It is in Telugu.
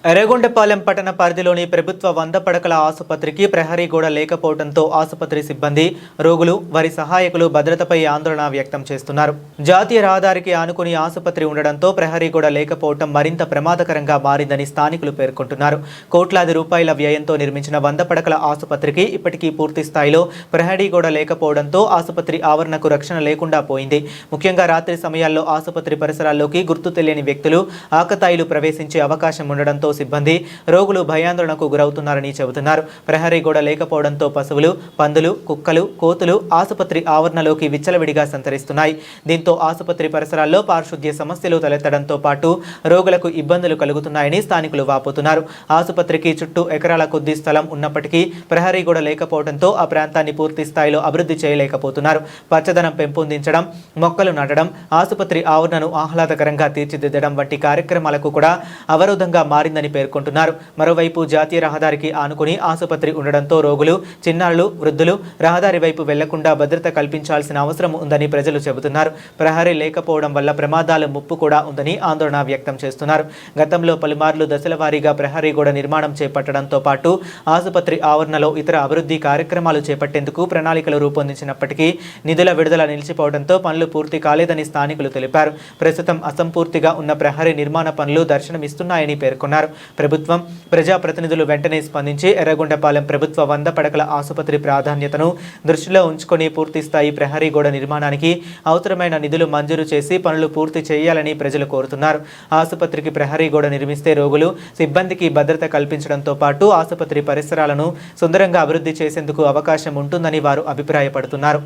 ఎర్రగొండపాలెం పట్టణ పరిధిలోని ప్రభుత్వ 100 పడకల ఆసుపత్రికి ప్రహరీ గోడ లేకపోవడంతో ఆసుపత్రి సిబ్బంది, రోగులు, వారి సహాయకులు భద్రతపై ఆందోళన వ్యక్తం చేస్తున్నారు. జాతీయ రహదారికి ఆనుకుని ఆసుపత్రి ఉండడంతో ప్రహరీ గోడ లేకపోవడం మరింత ప్రమాదకరంగా మారిందని స్థానికులు పేర్కొంటున్నారు. కోట్లాది రూపాయల వ్యయంతో నిర్మించిన 100 పడకల ఆసుపత్రికి ఇప్పటికీ పూర్తి స్థాయిలో ప్రహరీ గోడ లేకపోవడంతో ఆసుపత్రి ఆవరణకు రక్షణ లేకుండా పోయింది. ముఖ్యంగా రాత్రి సమయాల్లో ఆసుపత్రి పరిసరాల్లోకి గుర్తు తెలియని వ్యక్తులు, ఆకతాయిలు ప్రవేశించే అవకాశం ఉండడంతో సిబ్బంది, రోగులు భయాందోళనకు గురవుతున్నారని చెబుతున్నారు. ప్రహరీ గోడ లేకపోవడంతో పశువులు, పందులు, కుక్కలు, కోతులు ఆసుపత్రి ఆవరణలోకి విచ్చలవిడిగా సంచరిస్తున్నాయి. దీంతో ఆసుపత్రి పరిసరాల్లో పారిశుద్ధ్య సమస్యలు తలెత్తడంతో పాటు రోగులకు ఇబ్బందులు కలుగుతున్నాయని స్థానికులు వాపోతున్నారు. ఆసుపత్రికి చుట్టూ ఎకరాల కొద్ది స్థలం ఉన్నప్పటికీ ప్రహరీ గోడ లేకపోవడంతో ఆ ప్రాంతాన్ని పూర్తి స్థాయిలో అభివృద్ధి చేయలేకపోతున్నారు. పచ్చదనం పెంపొందించడం, మొక్కలు నాటడం, ఆసుపత్రి ఆవరణను ఆహ్లాదకరంగా తీర్చిదిద్దడం వంటి కార్యక్రమాలకు కూడా అవరోధంగా మారిందని పేర్కొంటున్నారు. మరోవైపు జాతీయ రహదారికి ఆనుకుని ఆసుపత్రి ఉండడంతో రోగులు, చిన్నారులు, వృద్ధులు రహదారి వైపు వెళ్లకుండా భద్రత కల్పించాల్సిన అవసరం ఉందని ప్రజలు చెబుతున్నారు. ప్రహరీ లేకపోవడం వల్ల ప్రమాదాల ముప్పు కూడా ఉందని ఆందోళన వ్యక్తం చేస్తున్నారు. గతంలో పలుమార్లు దశల వారీగా ప్రహరీ గోడ నిర్మాణం చేపట్టడంతో పాటు ఆసుపత్రి ఆవరణలో ఇతర అభివృద్ధి కార్యక్రమాలు చేపట్టేందుకు ప్రణాళికలు రూపొందించినప్పటికీ నిధుల విడుదల నిలిచిపోవడంతో పనులు పూర్తి కాలేదని స్థానికులు తెలిపారు. ప్రస్తుతం అసంపూర్తిగా ఉన్న ప్రహరీ నిర్మాణ పనులు దర్శనమిస్తున్నాయని పేర్కొన్నారు. ప్రభుత్వం, ప్రజాప్రతినిధులు వెంటనే స్పందించి ఎర్రగొండపాలెం ప్రభుత్వ 100 పడకల ఆసుపత్రి ప్రాధాన్యతను దృష్టిలో ఉంచుకొని పూర్తి స్థాయి ప్రహరీ గోడ నిర్మాణానికి అవసరమైన నిధులు మంజూరు చేసి పనులు పూర్తి చేయాలని ప్రజలు కోరుతున్నారు. ఆసుపత్రికి ప్రహరీ గోడ నిర్మిస్తే రోగులు, సిబ్బందికి భద్రత కల్పించడంతో పాటు ఆసుపత్రి పరిసరాలను సుందరంగా అభివృద్ధి చేసేందుకు అవకాశం ఉంటుందని వారు అభిప్రాయపడుతున్నారు.